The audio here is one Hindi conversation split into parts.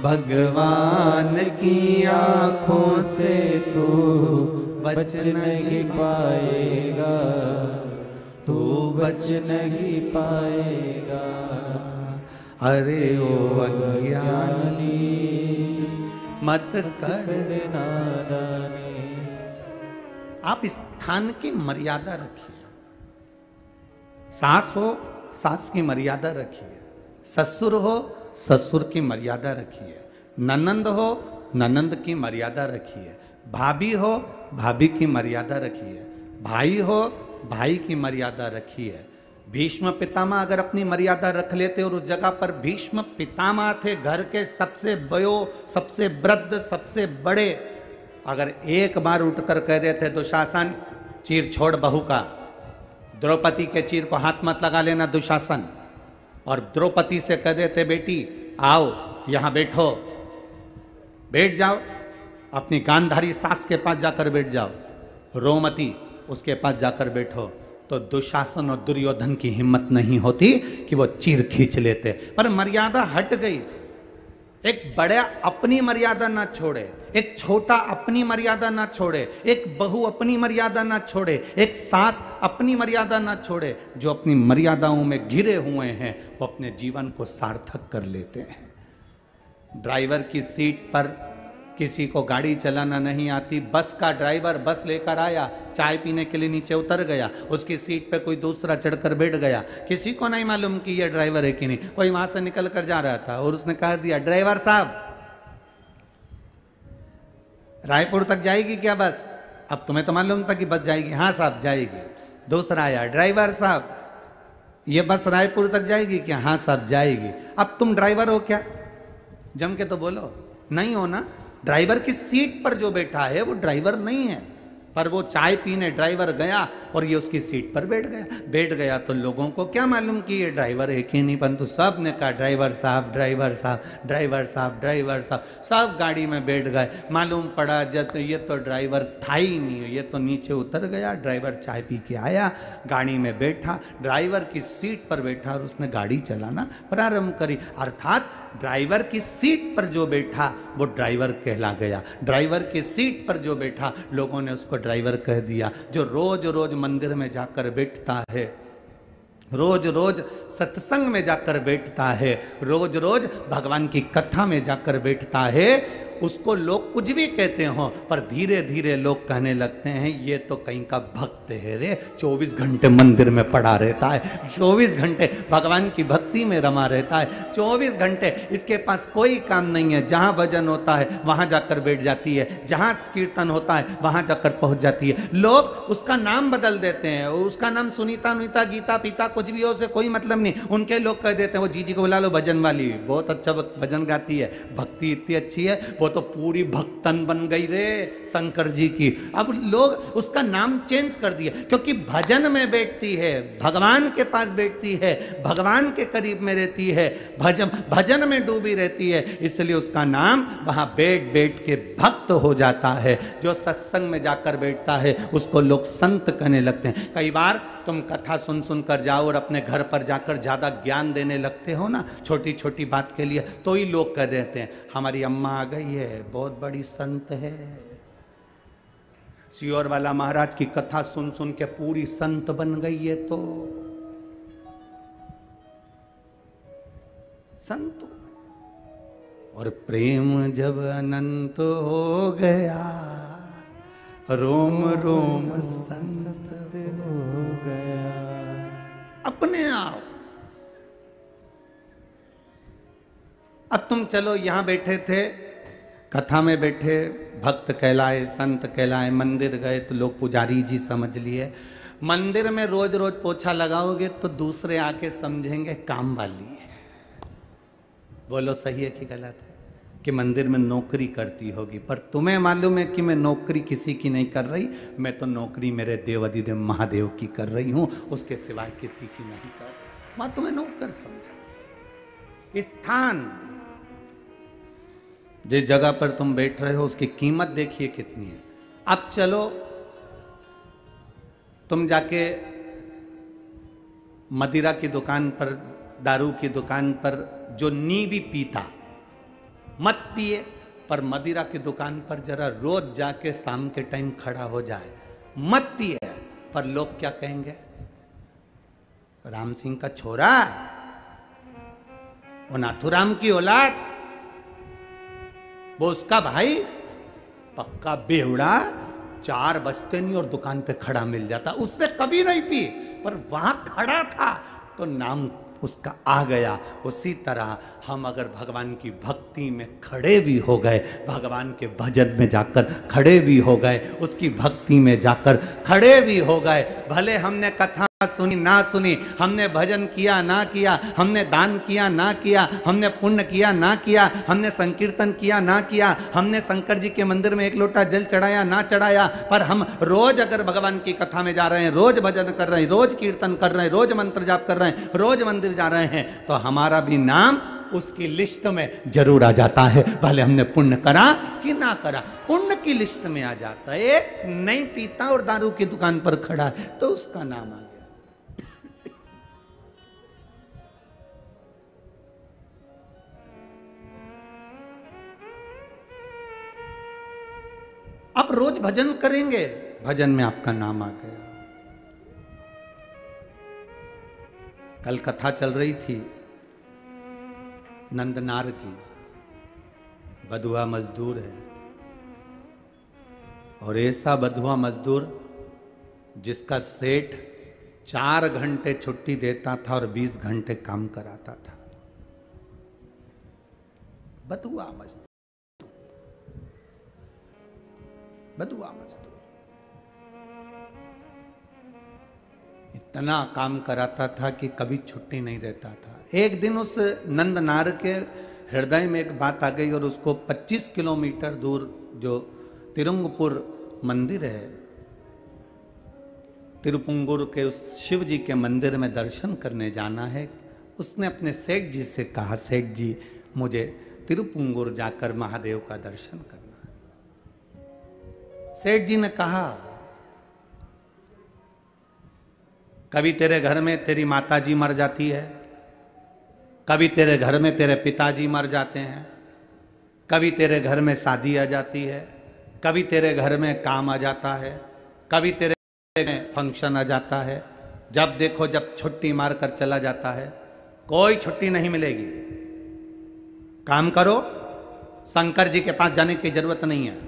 भगवान की आंखों से तू बच नहीं पाएगा, तू बच नहीं पाएगा। अरे ओ अज्ञानी मत कर नादानी। आप स्थान की मर्यादा रखिए। सास हो, सास की मर्यादा रखिए। ससुर हो, ससुर की मर्यादा रखिए। ननंद हो, ननंद की मर्यादा रखिए। भाभी हो, भाभी की मर्यादा रखिए। भाई हो, भाई की मर्यादा रखिए। भीष्म पितामह अगर अपनी मर्यादा रख लेते और उस जगह पर भीष्म पितामह थे, घर के सबसे बयो, सबसे वृद्ध, सबसे बड़े, अगर एक बार उठकर कह देते दुशासन चीर छोड़ बहू का, द्रौपदी के चीर को हाथ मत लगा लेना दुशासन, और द्रौपदी से कह देते बेटी आओ यहां बैठो, बैठ जाओ, अपनी गांधारी सास के पास जाकर बैठ जाओ, रोमती उसके पास जाकर बैठो, तो दुशासन और दुर्योधन की हिम्मत नहीं होती कि वो चीर खींच लेते। पर मर्यादा हट गई थी। एक बड़ा अपनी मर्यादा ना छोड़े, एक छोटा अपनी मर्यादा ना छोड़े, एक बहू अपनी मर्यादा ना छोड़े, एक सास अपनी मर्यादा ना छोड़े। जो अपनी मर्यादाओं में घिरे हुए हैं वो अपने जीवन को सार्थक कर लेते हैं। ड्राइवर की सीट पर किसी को गाड़ी चलाना नहीं आती, बस का ड्राइवर बस लेकर आया, चाय पीने के लिए नीचे उतर गया, उसकी सीट पे कोई दूसरा चढ़कर बैठ गया, किसी को नहीं मालूम कि ये ड्राइवर है कि नहीं। कोई वहां से निकल कर जा रहा था और उसने कह दिया ड्राइवर साहब रायपुर तक जाएगी क्या बस? अब तुम्हें तो मालूम था कि बस जाएगी। हाँ साहब जाएगी। दूसरा आया ड्राइवर साहब ये बस रायपुर तक जाएगी क्या? हाँ साहब जाएगी। अब तुम ड्राइवर हो क्या? जम के तो बोलो, नहीं हो ना। ड्राइवर की सीट पर जो बैठा है वो ड्राइवर नहीं है, पर वो चाय पीने ड्राइवर गया और ये उसकी सीट पर बैठ गया तो लोगों को क्या मालूम कि ये ड्राइवर है कि नहीं, परंतु सब ने कहा ड्राइवर साहब ड्राइवर साहब ड्राइवर साहब ड्राइवर साहब। सब गाड़ी में बैठ गए। मालूम पड़ा जब तो ये तो ड्राइवर था ही नहीं, ये तो नीचे उतर गया। ड्राइवर चाय पी के आया, गाड़ी में बैठा, ड्राइवर की सीट पर बैठा और उसने गाड़ी चलाना प्रारंभ करी। अर्थात ड्राइवर की सीट पर जो बैठा वो ड्राइवर कहला गया। ड्राइवर की सीट पर जो बैठा लोगों ने उसको ड्राइवर कह दिया। जो रोज रोज मंदिर में जाकर बैठता है, रोज रोज सत्संग में जाकर बैठता है, रोज रोज भगवान की कथा में जाकर बैठता है, उसको लोग कुछ भी कहते हो, पर धीरे धीरे लोग कहने लगते हैं ये तो कहीं का भक्त है रे, 24 घंटे मंदिर में पड़ा रहता है, 24 घंटे भगवान की भक्ति में रमा रहता है, 24 घंटे इसके पास कोई काम नहीं है। जहां भजन होता है वहां जाकर बैठ जाती है, जहां कीर्तन होता है वहां जाकर पहुंच जाती है। लोग उसका नाम बदल देते हैं, उसका नाम सुनीता नुनीता गीता पीता कुछ भी हो, से कोई मतलब नहीं। उनके लोग कह देते हैं वो जीजी को बुला लो भजन वाली, बहुत अच्छा भजन गाती है, भक्ति इतनी अच्छी है, वो तो पूरी भक्तन बन गई रे शंकर जी की। अब लोग उसका नाम चेंज कर दिया, क्योंकि भजन में बैठती है, भगवान के पास बैठती है, भगवान के करीब में रहती है, भजन में डूबी रहती है, इसलिए उसका नाम वहां बैठ बैठ के भक्त हो जाता है। जो सत्संग में जाकर बैठता है उसको लोग संत कहने लगते हैं। कई बार तुम कथा सुन सुन कर जाओ और अपने घर पर जाकर ज्यादा ज्ञान देने लगते हो ना, छोटी छोटी बात के लिए, तो ही लोग कह देते हैं हमारी अम्मा आ गई है, बहुत बड़ी संत है। सियोर वाला महाराज की कथा सुन सुन के पूरी संत बन गई है, तो संत। और प्रेम जब अनंत हो गया, रोम रोम संत हो गया अपने आप। अब तुम चलो यहां बैठे थे, कथा में बैठे, भक्त कहलाए, संत कहलाए, मंदिर गए तो लोग पुजारी जी समझ लिए। मंदिर में रोज रोज पोछा लगाओगे तो दूसरे आके समझेंगे काम वाली है। बोलो सही है कि गलत है? कि मंदिर में नौकरी करती होगी, पर तुम्हें मालूम है कि मैं नौकरी किसी की नहीं कर रही, मैं तो नौकरी मेरे देवाधिदेव महादेव की कर रही हूं, उसके सिवाय किसी की नहीं कर रही। मैं तुम्हें नौकर समझा। स्थान जिस जगह पर तुम बैठ रहे हो उसकी कीमत देखिए कितनी है। अब चलो तुम जाके मदिरा की दुकान पर, दारू की दुकान पर जो नींवी पीता, मत पिए, पर मदिरा की दुकान पर जरा रोज जाके शाम के टाइम खड़ा हो जाए। मत पिए, पर लोग क्या कहेंगे, राम सिंह का छोरा, वो नाथुराम की औलाद, वो उसका भाई, पक्का बेवड़ा, 4 बजते नहीं और दुकान पे खड़ा मिल जाता। उसने कभी नहीं पी, पर वहां खड़ा था तो नाम उसका आ गया। उसी तरह हम अगर भगवान की भक्ति में खड़े भी हो गए, भगवान के भजन में जाकर खड़े भी हो गए, उसकी भक्ति में जाकर खड़े भी हो गए, भले हमने कथा सुनी ना सुनी, हमने भजन किया ना किया, हमने दान किया ना किया, हमने पुण्य किया ना किया, हमने संकीर्तन किया ना किया, हमने शंकर जी के मंदिर में 1 लोटा जल चढ़ाया ना चढ़ाया, पर हम रोज अगर भगवान की कथा में जा रहे हैं, रोज भजन कर रहे हैं, रोज कीर्तन कर रहे हैं, रोज मंत्र जाप कर रहे हैं, रोज मंदिर जा रहे हैं, तो हमारा भी नाम उसकी लिस्ट में जरूर आ जाता है, भले हमने पुण्य करा कि ना करा, पुण्य की लिस्ट में आ जाता है। एक नहीं पीता और दारू की दुकान पर खड़ा है तो उसका नाम आ गया। आप रोज भजन करेंगे, भजन में आपका नाम आ गया। कल कथा चल रही थी नंदनार की, बधुआ मजदूर है, और ऐसा बधुआ मजदूर जिसका सेठ 4 घंटे छुट्टी देता था और 20 घंटे काम कराता था। बधुआ मजदूर, बधुआ मजदूर इतना काम कराता था कि कभी छुट्टी नहीं देता था। एक दिन उस नंदनार के हृदय में एक बात आ गई और उसको 25 किलोमीटर दूर जो तिरुंगपुर मंदिर है, तिरुपुंगुर के उस शिव जी के मंदिर में दर्शन करने जाना है। उसने अपने सेठ जी से कहा, सेठ जी मुझे तिरुपुंगुर जाकर महादेव का दर्शन करना। सेठ जी ने कहा, कभी तेरे घर में तेरी माताजी मर जाती है, कभी तेरे घर में तेरे पिताजी मर जाते हैं, कभी तेरे घर में शादी आ जाती है, कभी तेरे घर में काम आ जाता है, कभी तेरे में फंक्शन आ जाता है, जब देखो जब छुट्टी मार कर चला जाता है। कोई छुट्टी नहीं मिलेगी, काम करो, शंकर जी के पास जाने की जरूरत नहीं है।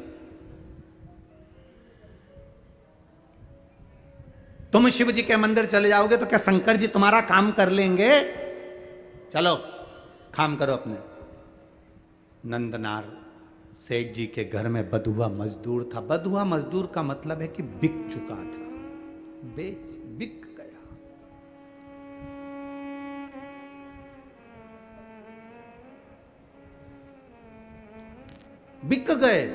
तुम शिव जी के मंदिर चले जाओगे तो क्या शंकर जी तुम्हारा काम कर लेंगे? चलो काम करो अपने। नंदनार सेठ जी के घर में बधुआ मजदूर था। बधुआ मजदूर का मतलब है कि बिक चुका था, बिक गया। बिक गए।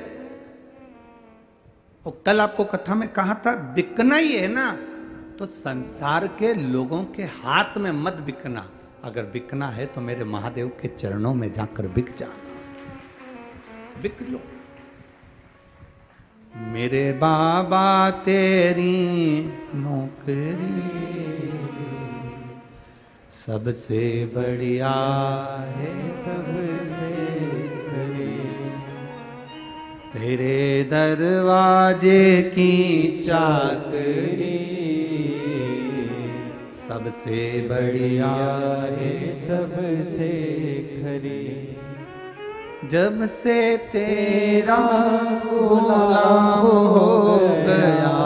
और कल आपको कथा में कहा था, बिकना ही है ना तो संसार के लोगों के हाथ में मत बिकना। अगर बिकना है तो मेरे महादेव के चरणों में जाकर बिक जाना, बिक लो। मेरे बाबा तेरी नौकरी सबसे बढ़िया है, सबसे तेरे दरवाजे की चाकरी सबसे बढ़िया है, सबसे खरी। जब से तेरा गुलाम हो गया,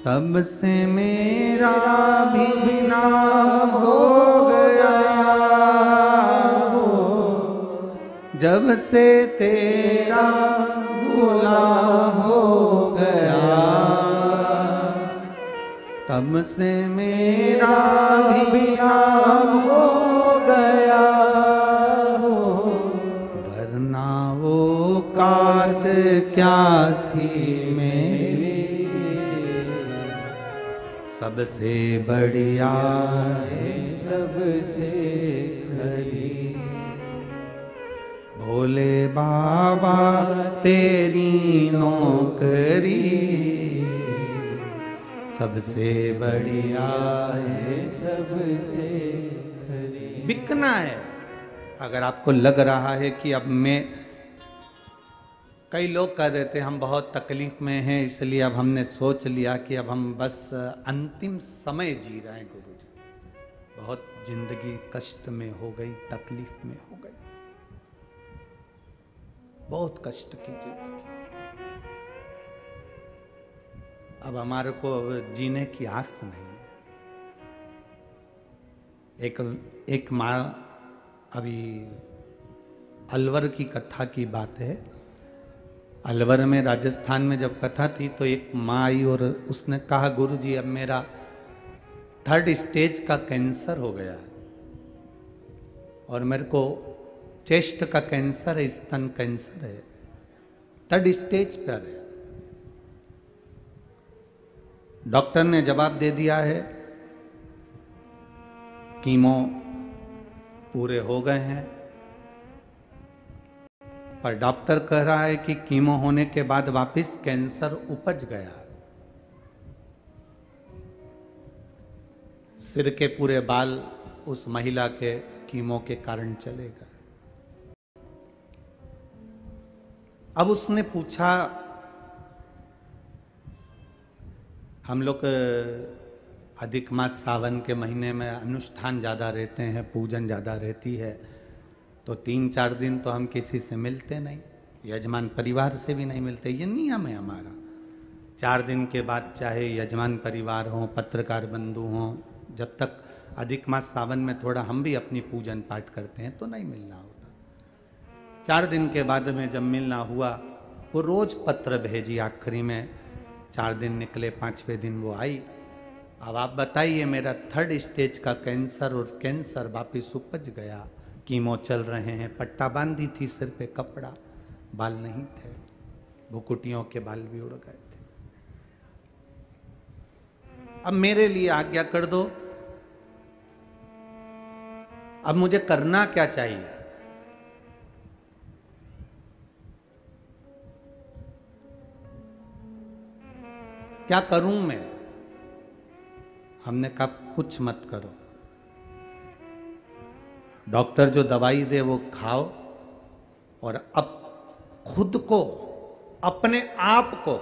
तब से मेरा भी नाम हो गया। जब से तेरा गुलाम हो गया, तब से मेरा भी नाम हो गया। वरना वो काट क्या थी मेरी, सबसे बढ़िया है, सबसे खरी। भोले बाबा तेरी नौकरी सबसे बढ़िया है, सबसे खरी। बिकना है, अगर आपको लग रहा है कि अब मैं, कई लोग कह रहे थे हम बहुत तकलीफ में हैं इसलिए अब हमने सोच लिया कि अब हम बस अंतिम समय जी रहे हैं। गुरु जी, बहुत जिंदगी कष्ट में हो गई, तकलीफ में हो गई, बहुत कष्ट की जिंदगी, अब हमारे को जीने की आस नहीं है। एक माँ, अभी अलवर की कथा की बात है, अलवर में राजस्थान में जब कथा थी तो एक माँ आई और उसने कहा गुरु जी अब मेरा 3rd स्टेज का कैंसर हो गया है और मेरे को चेस्ट का कैंसर है, स्तन कैंसर है, 3rd स्टेज पर है। डॉक्टर ने जवाब दे दिया है कीमो पूरे हो गए हैं, पर डॉक्टर कह रहा है कि कीमो होने के बाद वापस कैंसर उपज गया। सिर के पूरे बाल उस महिला के कीमो के कारण चले गए। अब उसने पूछा, हम लोग अधिक मास सावन के महीने में अनुष्ठान ज़्यादा रहते हैं, पूजन ज़्यादा रहती है, तो 3-4 दिन तो हम किसी से मिलते नहीं, यजमान परिवार से भी नहीं मिलते, ये नियम है हमारा। 4 दिन के बाद चाहे यजमान परिवार हो, पत्रकार बंधु हों, जब तक अधिक मास सावन में थोड़ा हम भी अपनी पूजन पाठ करते हैं तो नहीं मिलना होता। 4 दिन के बाद में जब मिलना हुआ, वो रोज पत्र भेजी, आखिरी में 4 दिन निकले, 5वें दिन वो आई, अब आप बताइए मेरा 3rd स्टेज का कैंसर और कैंसर वापिस उपज गया, कीमो चल रहे हैं, पट्टा बांधी थी सिर पे, कपड़ा, बाल नहीं थे, भुकुटियों के बाल भी उड़ गए थे। अब मेरे लिए आज्ञा कर दो, अब मुझे करना क्या चाहिए? क्या करूं मैं? हमने कहा कुछ मत करो, डॉक्टर जो दवाई दे वो खाओ और अब खुद को, अपने आप को,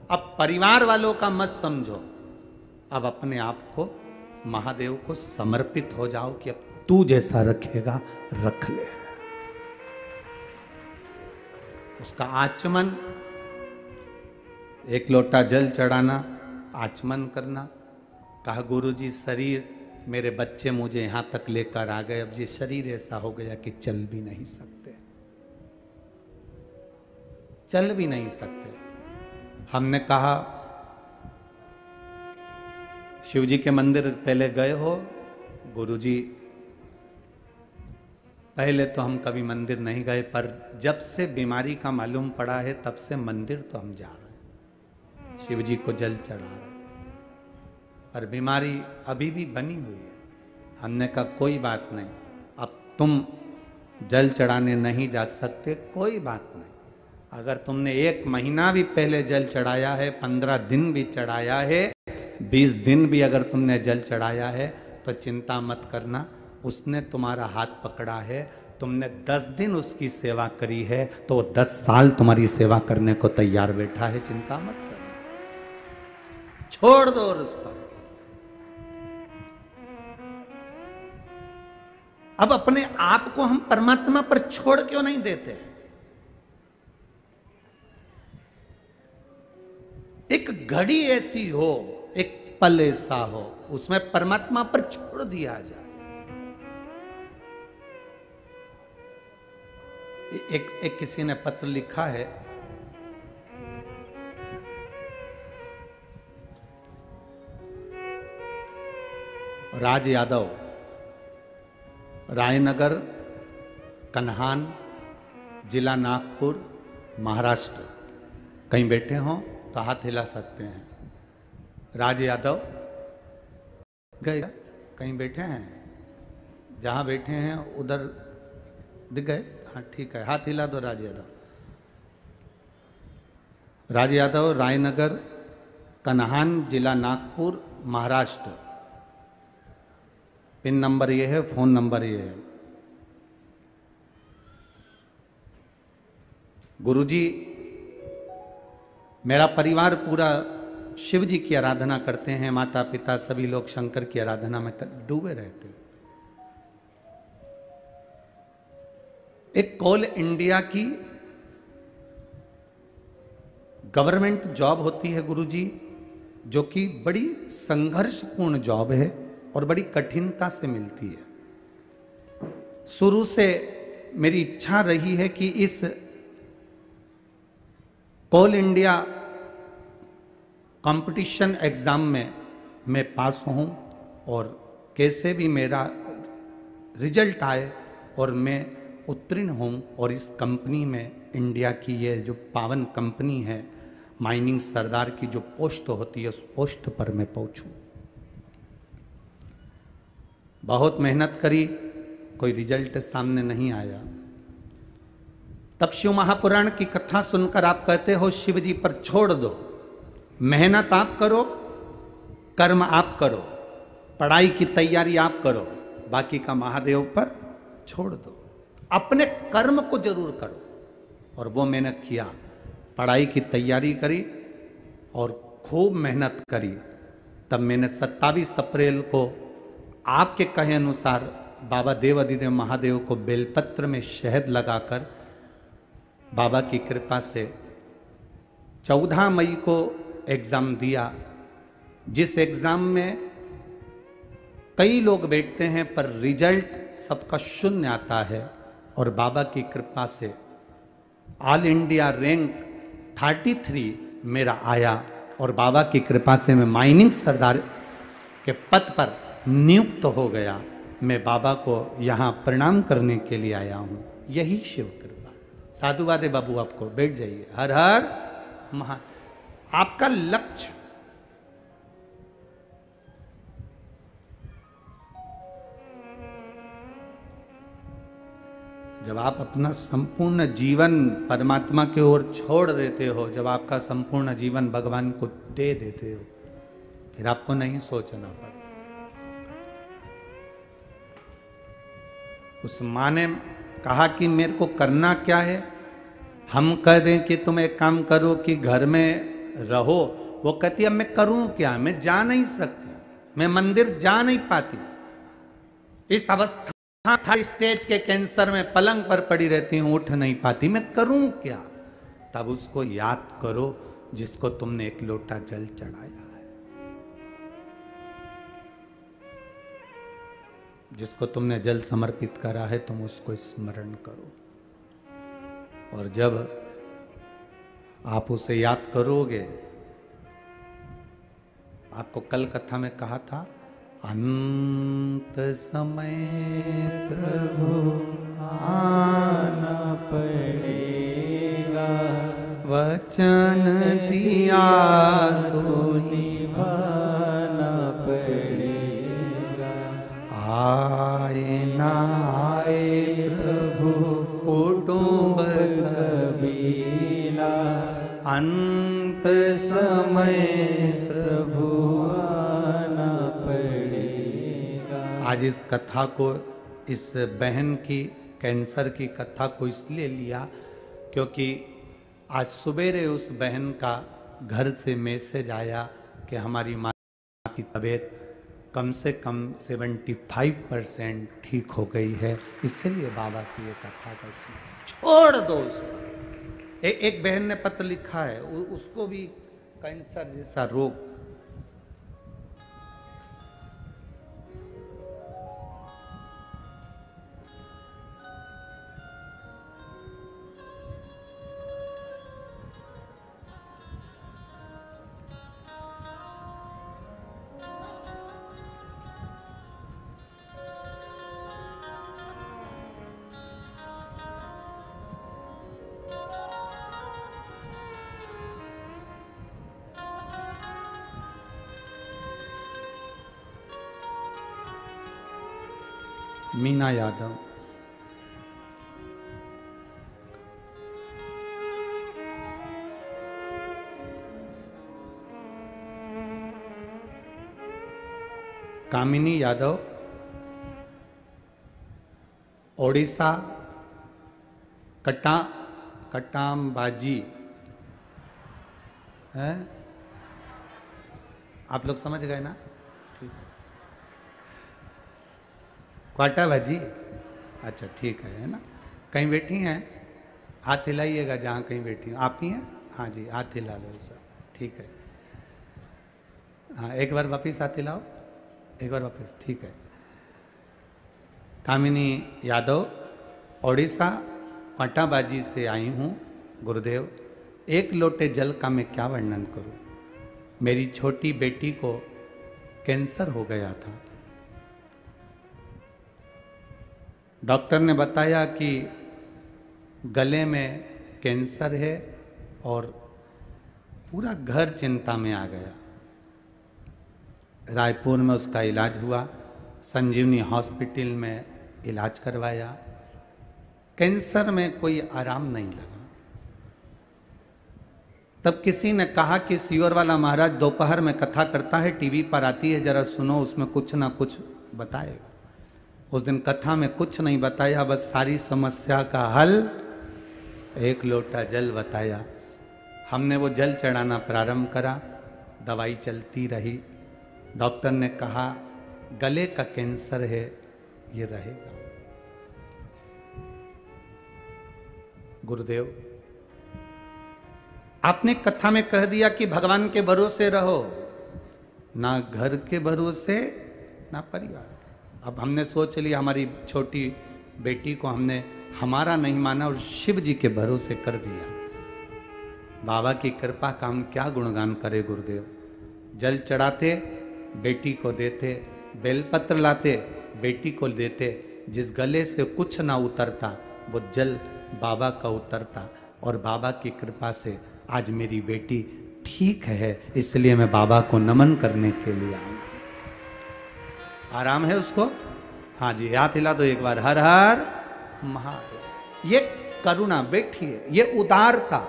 अब परिवार वालों का मत समझो, अब अपने आप को महादेव को समर्पित हो जाओ कि अब तू जैसा रखेगा रख ले। उसका आचमन, 1 लोटा जल चढ़ाना, आचमन करना, कहा गुरु जी शरीर, मेरे बच्चे मुझे यहां तक लेकर आ गए, अब ये शरीर ऐसा हो गया कि चल भी नहीं सकते, चल भी नहीं सकते। हमने कहा शिव जी के मंदिर पहले गए हो? गुरु जी पहले तो हम कभी मंदिर नहीं गए, पर जब से बीमारी का मालूम पड़ा है तब से मंदिर तो हम जा रहे हैं, शिव जी को जल चढ़ा रहे हैं, पर बीमारी अभी भी बनी हुई है। हमने कहा कोई बात नहीं, अब तुम जल चढ़ाने नहीं जा सकते, कोई बात नहीं, अगर तुमने 1 महीना भी पहले जल चढ़ाया है, 15 दिन भी चढ़ाया है, 20 दिन भी अगर तुमने जल चढ़ाया है तो चिंता मत करना, उसने तुम्हारा हाथ पकड़ा है, तुमने 10 दिन उसकी सेवा करी है तो वो 10 साल तुम्हारी सेवा करने को तैयार बैठा है, चिंता मत करना, छोड़ दो। और उस पर अब अपने आप को हम परमात्मा पर छोड़ क्यों नहीं देते? एक घड़ी ऐसी हो, एक पल ऐसा हो, उसमें परमात्मा पर छोड़ दिया जाए। एक किसी ने पत्र लिखा है, राज यादव, रायनगर, कन्हान, जिला नागपुर, महाराष्ट्र, कहीं बैठे हों तो हाथ हिला सकते हैं। राज यादव गए, कहीं बैठे हैं? जहां बैठे हैं उधर दिख गए? हाँ ठीक है, हाथ हिला दो। राज यादव, राज यादव, रायनगर, कन्हान, जिला नागपुर, महाराष्ट्र, पिन नंबर ये है, फोन नंबर ये है। गुरुजी, मेरा परिवार पूरा शिव जी की आराधना करते हैं, माता पिता सभी लोग शंकर की आराधना में डूबे रहते हैं। एक कोल इंडिया की गवर्नमेंट जॉब होती है गुरुजी, जो कि बड़ी संघर्षपूर्ण जॉब है और बड़ी कठिनता से मिलती है। शुरू से मेरी इच्छा रही है कि इस कोल इंडिया कंपटीशन एग्जाम में मैं पास हूं और कैसे भी मेरा रिजल्ट आए और मैं उत्तीर्ण हूं और इस कंपनी में, इंडिया की ये जो पावन कंपनी है माइनिंग सरदार की जो पोस्ट होती है, उस पोस्ट पर मैं पहुंचूं। बहुत मेहनत करी, कोई रिजल्ट सामने नहीं आया। तब शिव महापुराण की कथा सुनकर आप कहते हो शिव जी पर छोड़ दो, मेहनत आप करो, कर्म आप करो, पढ़ाई की तैयारी आप करो, बाकी का महादेव पर छोड़ दो, अपने कर्म को जरूर करो। और वो मैंने किया, पढ़ाई की तैयारी करी और खूब मेहनत करी। तब मैंने 27 अप्रैल को आपके कहे अनुसार बाबा देव अधिदेव महादेव को बेलपत्र में शहद लगाकर बाबा की कृपा से 14 मई को एग्जाम दिया, जिस एग्जाम में कई लोग बैठते हैं पर रिजल्ट सबका शून्य आता है। और बाबा की कृपा से ऑल इंडिया रैंक 33 मेरा आया और बाबा की कृपा से मैं माइनिंग सरदार के पद पर नियुक्त हो गया। मैं बाबा को यहाँ प्रणाम करने के लिए आया हूँ, यही शिव कृपा। साधुवाद है बाबू, आपको बैठ जाइए। हर हर महा। आपका लक्ष्य जब आप अपना संपूर्ण जीवन परमात्मा की ओर छोड़ देते हो, जब आपका संपूर्ण जीवन भगवान को दे देते हो, फिर आपको नहीं सोचना पड़ता। उस माँ ने कहा कि मेरे को करना क्या है। हम कह दें कि तुम एक काम करो कि घर में रहो, वो कहती अब मैं करूं क्या, मैं जा नहीं सकती, मैं मंदिर जा नहीं पाती, इस अवस्था था स्टेज के कैंसर में पलंग पर पड़ी रहती हूं, उठ नहीं पाती, मैं करूं क्या। तब उसको याद करो जिसको तुमने एक लोटा जल चढ़ाया है, जिसको तुमने जल समर्पित करा है, तुम उसको स्मरण करो। और जब आप उसे याद करोगे, आपको कल कथा में कहा था, अंत समय प्रभु आना पड़ेगा, वचन दिया तो निभाना पड़ेगा, आए ना आए प्रभु कुटुंब कबीला, अंत समय प्रभु आना पड़ेगा। आज इस कथा को, इस बहन की कैंसर की कथा को इसलिए लिया क्योंकि आज सवेरे उस बहन का घर से मैसेज आया कि हमारी माँ की तबीयत कम से कम 75% ठीक हो गई है। इसलिए बाबा की ये कथा का छोड़ दो उसको। एक बहन ने पत्र लिखा है, उसको भी कैंसर जैसा रोग, मीना यादव। कामिनी यादव, ओडिशा कटा कटाम बाजी है, आप लोग समझ गए ना? ठीक है। क्वाटा भाजी, अच्छा ठीक है ना? कहीं बैठी हैं? हाथ हिलाइएगा जहाँ कहीं बैठी हैं। आप ही हैं? हाँ जी, हाथ हिला लो सब, ठीक है। हाँ, एक बार वापिस हाथ हिलाओ, एक बार वापिस, ठीक है। कामिनी यादव, ओडिशा क्वाटाबाजी से आई हूँ गुरुदेव। एक लोटे जल का मैं क्या वर्णन करूँ। मेरी छोटी बेटी को कैंसर हो गया था। डॉक्टर ने बताया कि गले में कैंसर है और पूरा घर चिंता में आ गया। रायपुर में उसका इलाज हुआ, संजीवनी हॉस्पिटल में इलाज करवाया। कैंसर में कोई आराम नहीं लगा। तब किसी ने कहा कि सियोर वाला महाराज दोपहर में कथा करता है, टीवी पर आती है, जरा सुनो, उसमें कुछ ना कुछ बताएगा। उस दिन कथा में कुछ नहीं बताया, बस सारी समस्या का हल एक लोटा जल बताया। हमने वो जल चढ़ाना प्रारंभ करा, दवाई चलती रही। डॉक्टर ने कहा गले का कैंसर है, ये रहेगा। गुरुदेव, आपने कथा में कह दिया कि भगवान के भरोसे रहो, ना घर के भरोसे ना परिवार के। अब हमने सोच लिया, हमारी छोटी बेटी को हमने हमारा नहीं माना और शिव जी के भरोसे कर दिया। बाबा की कृपा का हम क्या गुणगान करें गुरुदेव। जल चढ़ाते, बेटी को देते, बेलपत्र लाते, बेटी को देते। जिस गले से कुछ ना उतरता वो जल बाबा का उतरता, और बाबा की कृपा से आज मेरी बेटी ठीक है, इसलिए मैं बाबा को नमन करने के लिए आया। आराम है उसको? हाँ जी, हाथ हिला दो एक बार, हर हर महादेव। ये करुणा बैठिए, ये उदारता,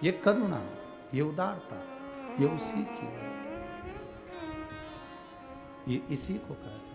ये करुणा, ये उदारता, ये उसी की है, ये इसी को कहते हैं।